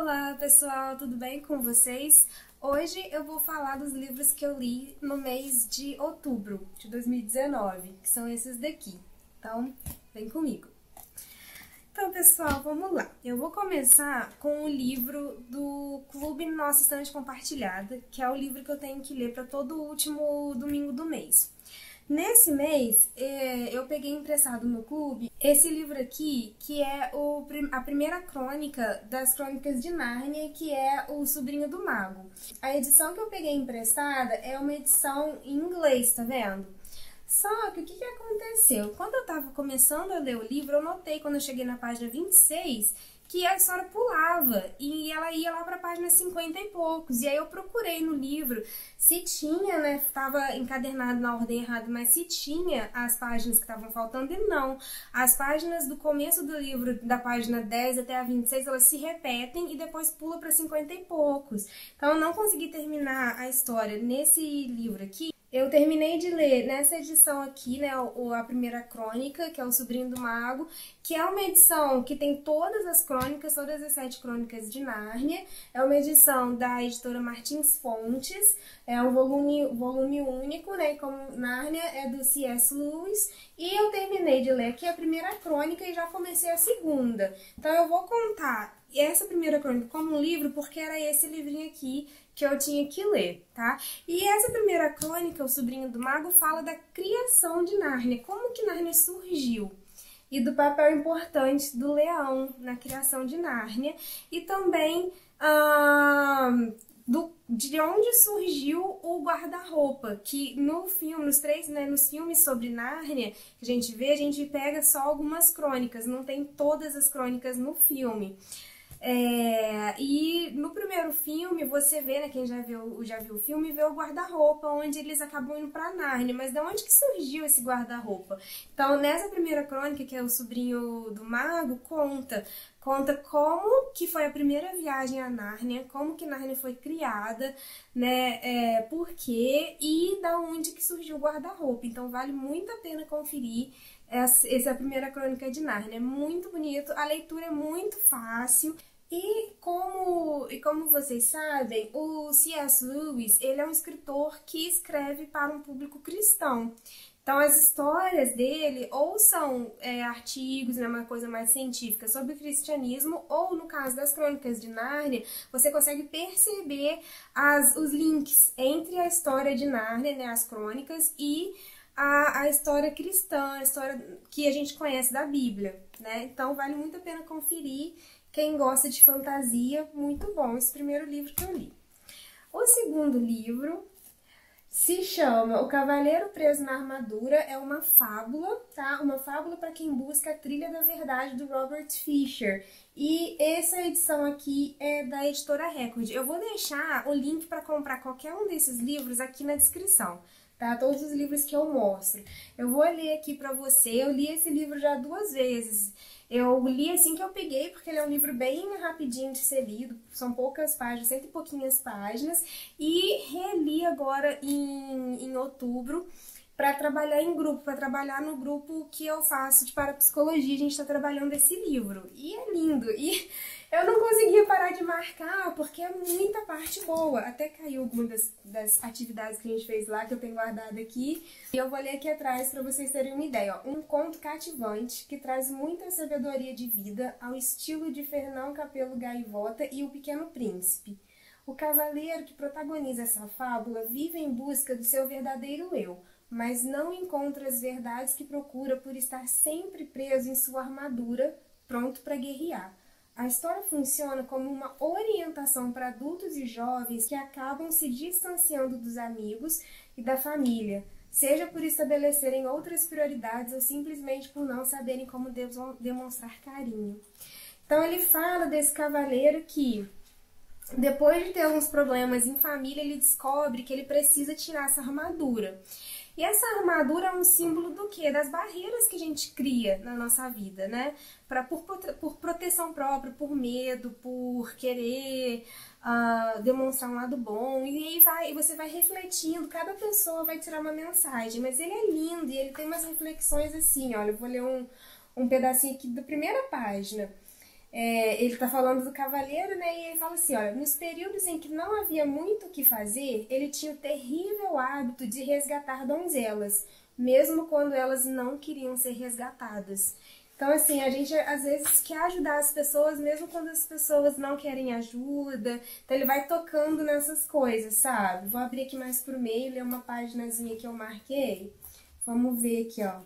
Olá pessoal, tudo bem com vocês? Hoje eu vou falar dos livros que eu li no mês de outubro de 2019, que são esses daqui. Então, vem comigo. Então pessoal, vamos lá. Eu vou começar com o livro do Clube Nossa Estante Compartilhada, que é o livro que eu tenho que ler para todo o último domingo do mês. Nesse mês, eu peguei emprestado no clube esse livro aqui, que é a primeira crônica das Crônicas de Nárnia, que é O Sobrinho do Mago. A edição que eu peguei emprestada é uma edição em inglês, tá vendo? Só que o que aconteceu? Quando eu tava começando a ler o livro, eu notei, quando eu cheguei na página 26, que a história pulava e ela ia lá para a página 50 e poucos. E aí eu procurei no livro se tinha, né, estava encadernado na ordem errada, mas se tinha as páginas que estavam faltando, e não. As páginas do começo do livro, da página 10 até a 26, elas se repetem e depois pula para 50 e poucos. Então eu não consegui terminar a história nesse livro aqui. Eu terminei de ler nessa edição aqui, né, a primeira crônica, que é O Sobrinho do Mago, que é uma edição que tem todas as crônicas, todas as 7 crônicas de Nárnia. É uma edição da editora Martins Fontes, é um volume único, né, como Nárnia é do C.S. Lewis. E eu terminei de ler aqui a primeira crônica e já comecei a segunda. Então eu vou contar essa primeira crônica como um livro, porque era esse livrinho aqui que eu tinha que ler, tá? E essa primeira crônica, O Sobrinho do Mago, fala da criação de Nárnia, como que Nárnia surgiu, e do papel importante do leão na criação de Nárnia, e também de onde surgiu o guarda-roupa, que no filme, nos filmes sobre Nárnia, que a gente pega só algumas crônicas, não tem todas as crônicas no filme. E no primeiro filme você vê, né, quem já viu o filme, vê o guarda-roupa, onde eles acabam indo pra Nárnia, mas de onde que surgiu esse guarda-roupa? Então, nessa primeira crônica, que é O Sobrinho do Mago, conta como que foi a primeira viagem a Nárnia, como que Nárnia foi criada, né, por quê e da onde que surgiu o guarda-roupa. Então, vale muito a pena conferir. Essa é a primeira crônica de Nárnia, é muito bonito, a leitura é muito fácil. E como vocês sabem, o C.S. Lewis, ele é um escritor que escreve para um público cristão. Então, as histórias dele ou são artigos, né, uma coisa mais científica sobre o cristianismo, ou no caso das Crônicas de Nárnia, você consegue perceber os links entre a história de Nárnia, né, as crônicas, e a história cristã, a história que a gente conhece da Bíblia, né? Então, vale muito a pena conferir. Quem gosta de fantasia, muito bom esse primeiro livro que eu li. O segundo livro se chama O Cavaleiro Preso na Armadura, é uma fábula, tá? Uma fábula para quem busca a trilha da verdade, do Robert Fisher. E essa edição aqui é da editora Record. Eu vou deixar o link para comprar qualquer um desses livros aqui na descrição, tá? Todos os livros que eu mostro. Eu vou ler aqui pra você. Eu li esse livro já 2 vezes. Eu li assim que eu peguei, porque ele é um livro bem rapidinho de ser lido. São poucas páginas, 100 e pouquinhas páginas. E reli agora em outubro para trabalhar em grupo, para trabalhar no grupo que eu faço de parapsicologia. A gente está trabalhando esse livro. E é lindo. E eu não conseguia parar de marcar, porque é muita parte boa. Até caiu algumas das atividades que a gente fez lá, que eu tenho guardado aqui. E eu vou ler aqui atrás para vocês terem uma ideia. Ó. Um conto cativante, que traz muita sabedoria de vida, ao estilo de Fernão Capelo Gaivota e O Pequeno Príncipe. O cavaleiro que protagoniza essa fábula vive em busca do seu verdadeiro eu, mas não encontra as verdades que procura por estar sempre preso em sua armadura, pronto para guerrear. A história funciona como uma orientação para adultos e jovens que acabam se distanciando dos amigos e da família, seja por estabelecerem outras prioridades ou simplesmente por não saberem como demonstrar carinho. Então ele fala desse cavaleiro que, depois de ter alguns problemas em família, ele descobre que ele precisa tirar essa armadura. E essa armadura é um símbolo do quê? Das barreiras que a gente cria na nossa vida, né? Por proteção própria, por medo, por querer demonstrar um lado bom. E aí você vai refletindo, cada pessoa vai tirar uma mensagem. Mas ele é lindo e ele tem umas reflexões assim, olha, eu vou ler um pedacinho aqui da primeira página. Ele tá falando do cavaleiro, né? E ele fala assim, olha, nos períodos em que não havia muito o que fazer, ele tinha o terrível hábito de resgatar donzelas, mesmo quando elas não queriam ser resgatadas. Então, assim, a gente às vezes quer ajudar as pessoas, mesmo quando as pessoas não querem ajuda. Então, ele vai tocando nessas coisas, sabe? Vou abrir aqui mais pro meio, ler uma paginazinha que eu marquei. Vamos ver aqui, ó.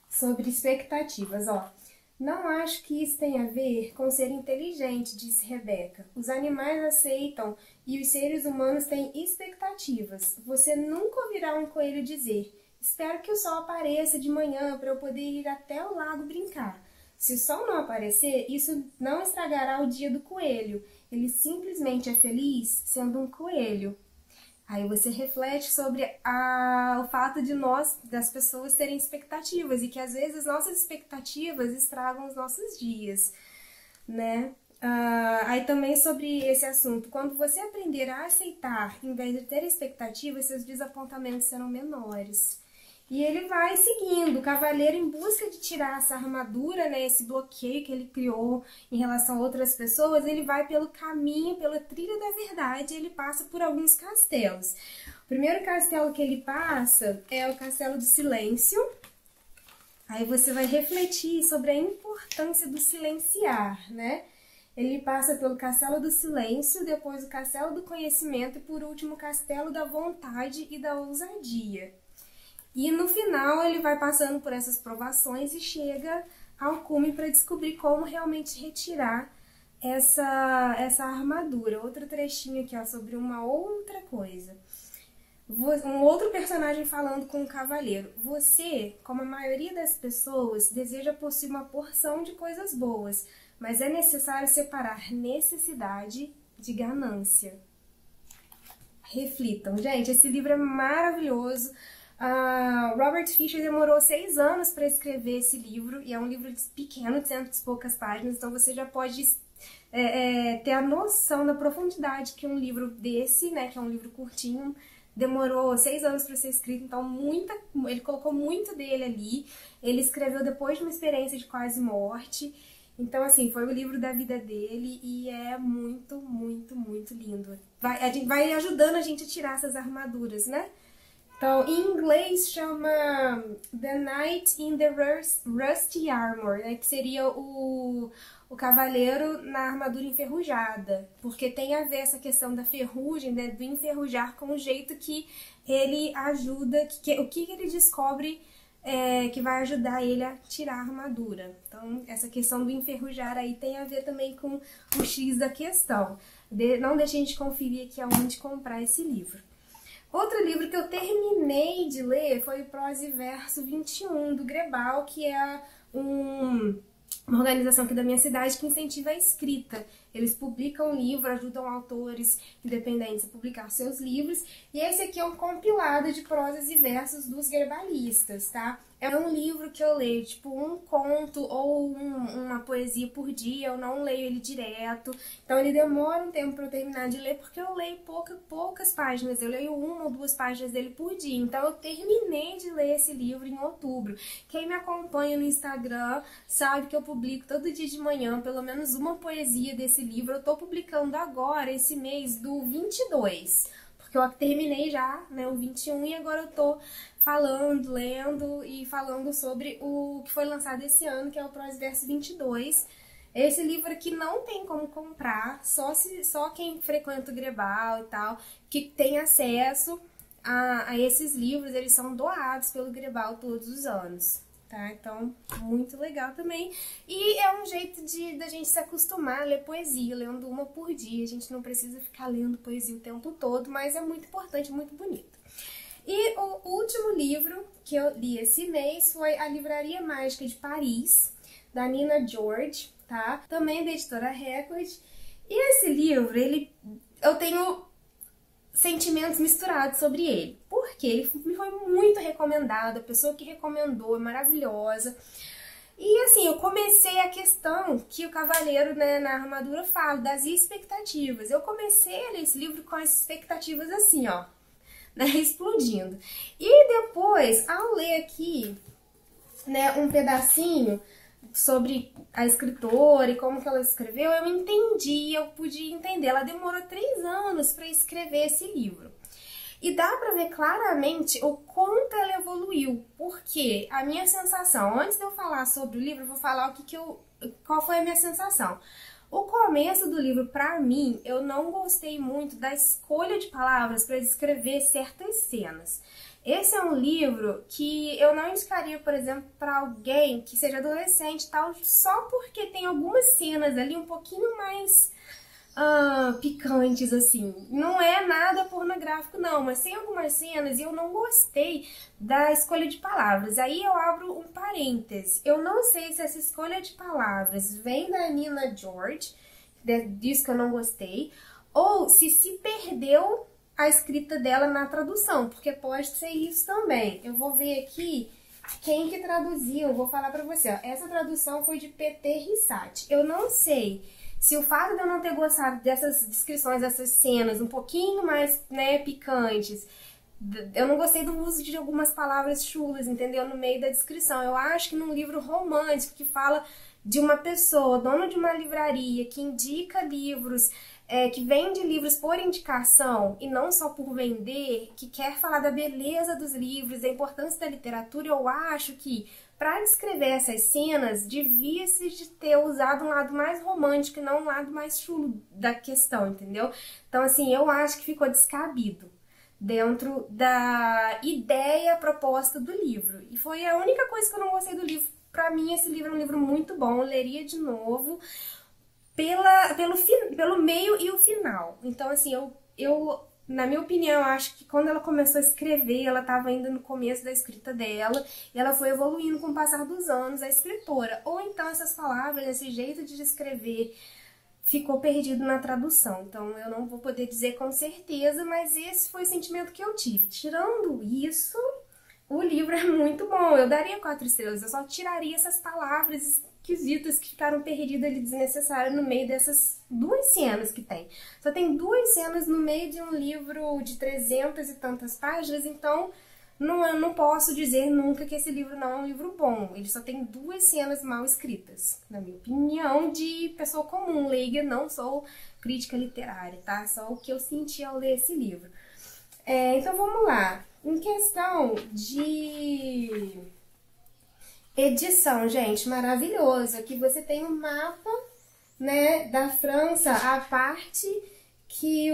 Sobre expectativas, ó. Não acho que isso tenha a ver com ser inteligente, disse Rebeca. Os animais aceitam e os seres humanos têm expectativas. Você nunca ouvirá um coelho dizer: espero que o sol apareça de manhã para eu poder ir até o lago brincar. Se o sol não aparecer, isso não estragará o dia do coelho. Ele simplesmente é feliz sendo um coelho. Aí você reflete sobre o fato de das pessoas, terem expectativas e que às vezes nossas expectativas estragam os nossos dias, né? Aí também sobre esse assunto, quando você aprender a aceitar, em vez de ter expectativas, seus desapontamentos serão menores. E ele vai seguindo, o cavaleiro em busca de tirar essa armadura, né, esse bloqueio que ele criou em relação a outras pessoas, ele vai pelo caminho, pela trilha da verdade, ele passa por alguns castelos. O primeiro castelo que ele passa é o Castelo do Silêncio. Aí você vai refletir sobre a importância do silenciar, né? Ele passa pelo Castelo do Silêncio, depois o Castelo do Conhecimento e por último o Castelo da Vontade e da Ousadia. E no final ele vai passando por essas provações e chega ao cume para descobrir como realmente retirar essa armadura. Outro trechinho aqui, ó, sobre uma outra coisa. Um outro personagem falando com o cavaleiro. Você, como a maioria das pessoas, deseja possuir uma porção de coisas boas, mas é necessário separar necessidade de ganância. Reflitam. Gente, esse livro é maravilhoso. Robert Fisher demorou 6 anos para escrever esse livro, e é um livro pequeno, de 100 e poucas páginas, então você já pode ter a noção da profundidade que um livro desse, né, que é um livro curtinho, demorou 6 anos para ser escrito, então ele colocou muito dele ali. Ele escreveu depois de uma experiência de quase morte, então assim, foi o livro da vida dele e é muito, muito, muito lindo. Vai ajudando a gente a tirar essas armaduras, né? Então, em inglês chama The Knight in the Rusty Armor, né? Que seria o cavaleiro na armadura enferrujada, porque tem a ver essa questão da ferrugem, né? Do enferrujar com o jeito que ele ajuda, o que ele descobre que vai ajudar ele a tirar a armadura. Então, essa questão do enferrujar aí tem a ver também com o X da questão. Não deixem de conferir aqui aonde comprar esse livro. Outro livro que eu terminei de ler foi o Prosa e Verso 21, do Grebal, que é uma organização aqui da minha cidade que incentiva a escrita. Eles publicam livro, ajudam autores independentes a publicar seus livros. E esse aqui é um compilado de prosas e versos dos grebalistas, tá? É um livro que eu leio, tipo, um conto ou uma poesia por dia. Eu não leio ele direto. Então ele demora um tempo para eu terminar de ler, porque eu leio poucas páginas. Eu leio 1 ou 2 páginas dele por dia. Então eu terminei de ler esse livro em outubro. Quem me acompanha no Instagram sabe que eu publico todo dia de manhã pelo menos uma poesia desse livro. Eu tô publicando agora, esse mês, do 22, porque eu terminei já, né, o 21, e agora eu tô falando, lendo e falando sobre o que foi lançado esse ano, que é o Prosa e Verso 22. Esse livro aqui não tem como comprar, só quem frequenta o Grebal e tal, que tem acesso a esses livros. Eles são doados pelo Grebal todos os anos. Tá? Então, muito legal também. E é um jeito da gente se acostumar a ler poesia, lendo uma por dia. A gente não precisa ficar lendo poesia o tempo todo, mas é muito importante, muito bonito. E o último livro que eu li esse mês foi A Livraria Mágica de Paris, da Nina George, tá? Também da editora Record. E esse livro, eu tenho sentimentos misturados sobre ele, porque ele me foi muito recomendado, a pessoa que recomendou é maravilhosa. E assim, eu comecei a questão que o cavaleiro, né, na armadura fala, das expectativas. Eu comecei a ler esse livro com as expectativas assim, ó, né, explodindo. E depois, ao ler aqui, né, um pedacinho, sobre a escritora e como que ela escreveu, eu entendi, eu pude entender. Ela demorou 3 anos para escrever esse livro. E dá pra ver claramente o quanto ela evoluiu, porque a minha sensação, antes de eu falar sobre o livro, eu vou falar qual foi a minha sensação. O começo do livro, pra mim, eu não gostei muito da escolha de palavras para descrever certas cenas. Esse é um livro que eu não indicaria, por exemplo, para alguém que seja adolescente e tal, só porque tem algumas cenas ali um pouquinho mais picantes, assim. Não é nada pornográfico, não, mas tem algumas cenas e eu não gostei da escolha de palavras. Aí eu abro um parêntese. Eu não sei se essa escolha de palavras vem da Nina George, disso que eu não gostei, ou se perdeu a escrita dela na tradução, porque pode ser isso também. Eu vou ver aqui quem que traduziu, eu vou falar pra você, ó. Essa tradução foi de P.T. Rissati. Eu não sei se o fato de eu não ter gostado dessas descrições, dessas cenas um pouquinho mais, né, picantes, eu não gostei do uso de algumas palavras chulas, entendeu? No meio da descrição. Eu acho que num livro romântico que fala de uma pessoa, dona de uma livraria, que indica livros, que vende livros por indicação e não só por vender, que quer falar da beleza dos livros, da importância da literatura, eu acho que para descrever essas cenas, devia-se de ter usado um lado mais romântico e não um lado mais chulo da questão, entendeu? Então, assim, eu acho que ficou descabido dentro da ideia proposta do livro. E foi a única coisa que eu não gostei do livro. Pra mim, esse livro é um livro muito bom, eu leria de novo pelo meio e o final. Então, assim, eu na minha opinião, eu acho que quando ela começou a escrever, ela estava ainda no começo da escrita dela, e ela foi evoluindo com o passar dos anos, a escritora. Ou então essas palavras, esse jeito de escrever, ficou perdido na tradução. Então eu não vou poder dizer com certeza, mas esse foi o sentimento que eu tive. Tirando isso, o livro é muito bom. Eu daria 4 estrelas, eu só tiraria essas palavras esquisitas que ficaram perdidas ali, desnecessárias no meio dessas 2 cenas que tem. Só tem 2 cenas no meio de um livro de 300 e tantas páginas, então eu não posso dizer nunca que esse livro não é um livro bom. Ele só tem 2 cenas mal escritas, na minha opinião, de pessoa comum, leiga, não sou crítica literária, tá? Só o que eu senti ao ler esse livro. Então vamos lá. Em questão de edição, gente, maravilhoso. Aqui você tem um mapa, né, da França, a parte que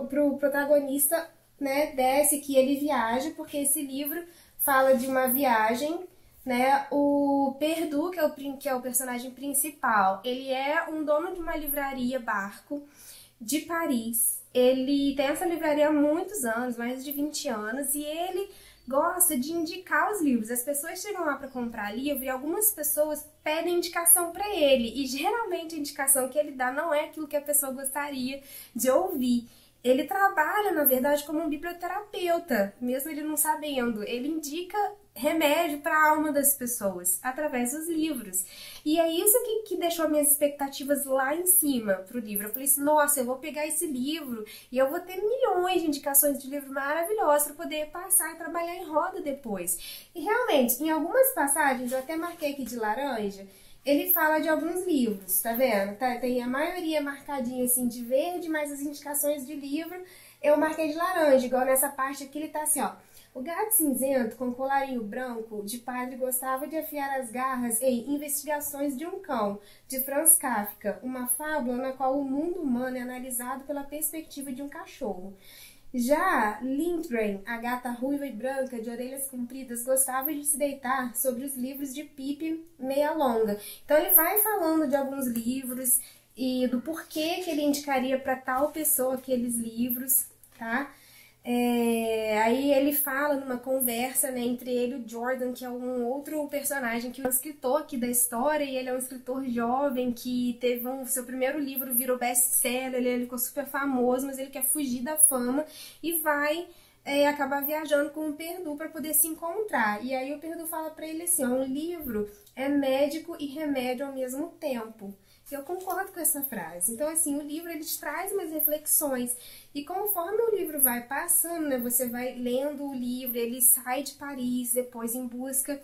pro protagonista, né, desce, que ele viaja, porque esse livro fala de uma viagem, né? O Perdu, que é o personagem principal, ele é um dono de uma livraria barco de Paris. Ele tem essa livraria há muitos anos, mais de 20 anos, e ele gosta de indicar os livros. As pessoas chegam lá para comprar livro e algumas pessoas pedem indicação para ele. E geralmente a indicação que ele dá não é aquilo que a pessoa gostaria de ouvir. Ele trabalha, na verdade, como um biblioterapeuta, mesmo ele não sabendo. Ele indica remédio para a alma das pessoas através dos livros. E é isso que deixou minhas expectativas lá em cima pro livro. Eu falei assim, nossa, eu vou pegar esse livro e eu vou ter milhões de indicações de livros maravilhosos para poder passar e trabalhar em roda depois. E realmente, em algumas passagens, eu até marquei aqui de laranja, ele fala de alguns livros, tá vendo? Tem a maioria marcadinha assim de verde, mas as indicações de livro eu marquei de laranja, igual nessa parte aqui ele tá assim, ó. O gato cinzento com colarinho branco de padre gostava de afiar as garras em Investigações de um Cão, de Franz Kafka, uma fábula na qual o mundo humano é analisado pela perspectiva de um cachorro. Já Lindgren, a gata ruiva e branca de orelhas compridas, gostava de se deitar sobre os livros de Pipe Meia Longa. Então ele vai falando de alguns livros e do porquê que ele indicaria para tal pessoa aqueles livros, tá? Aí ele fala numa conversa, né, entre ele e o Jordan, que é um outro personagem, que é um escritor aqui da história, e ele é um escritor jovem que teve seu primeiro livro, virou best-seller, ele ficou super famoso, mas ele quer fugir da fama e vai acabar viajando com o Perdu para poder se encontrar. E aí o Perdu fala para ele assim, ó, um livro é médico e remédio ao mesmo tempo. Eu concordo com essa frase. Então, assim, o livro ele te traz umas reflexões. E conforme o livro vai passando, né, você vai lendo o livro, ele sai de Paris depois em busca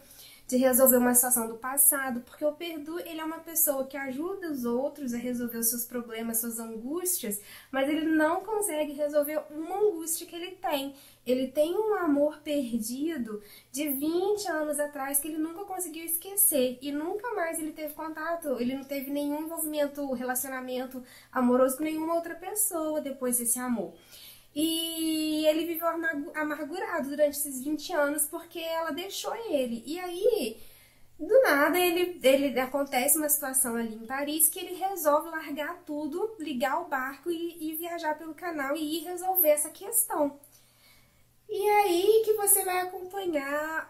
de resolver uma situação do passado, porque o Perdu, ele é uma pessoa que ajuda os outros a resolver os seus problemas, suas angústias, mas ele não consegue resolver uma angústia que ele tem. Ele tem um amor perdido de 20 anos atrás que ele nunca conseguiu esquecer e nunca mais ele teve contato, ele não teve nenhum envolvimento, relacionamento amoroso com nenhuma outra pessoa depois desse amor. E ele viveu amargurado durante esses 20 anos porque ela deixou ele. E aí, do nada, ele acontece uma situação ali em Paris que ele resolve largar tudo, ligar o barco e viajar pelo canal e ir resolver essa questão. E aí que você vai acompanhar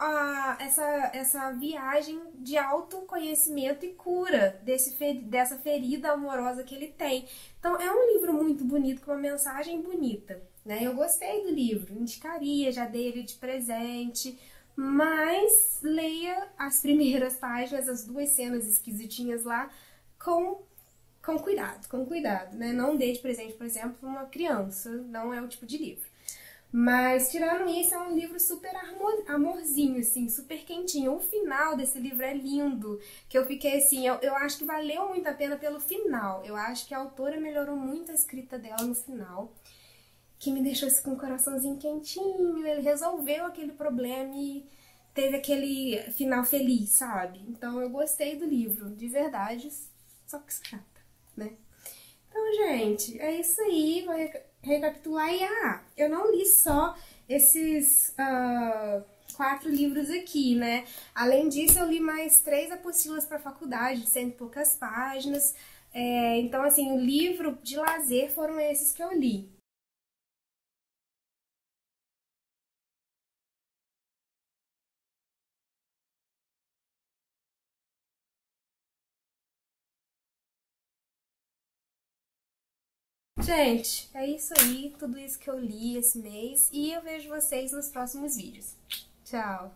essa viagem de autoconhecimento e cura dessa ferida amorosa que ele tem. Então é um livro muito bonito, com uma mensagem bonita, né? Eu gostei do livro, indicaria, já dei ele de presente, mas leia as primeiras páginas, as 2 cenas esquisitinhas lá, com cuidado, né? Não dê de presente, por exemplo, para uma criança, não é o tipo de livro. Mas, tirando isso, é um livro super amorzinho, assim, super quentinho. O final desse livro é lindo, que eu fiquei assim, eu acho que valeu muito a pena pelo final. Eu acho que a autora melhorou muito a escrita dela no final, que me deixou assim, com o coraçãozinho quentinho. Ele resolveu aquele problema e teve aquele final feliz, sabe? Então eu gostei do livro, de verdade, só que chata, né? Então, gente, é isso aí. Vou recapitular. E, eu não li só esses 4 livros aqui, né? Além disso, eu li mais 3 apostilas para faculdade, de 100 e poucas páginas. Então, assim, o livro de lazer foram esses que eu li. Gente, é isso aí. Tudo isso que eu li esse mês. E eu vejo vocês nos próximos vídeos. Tchau!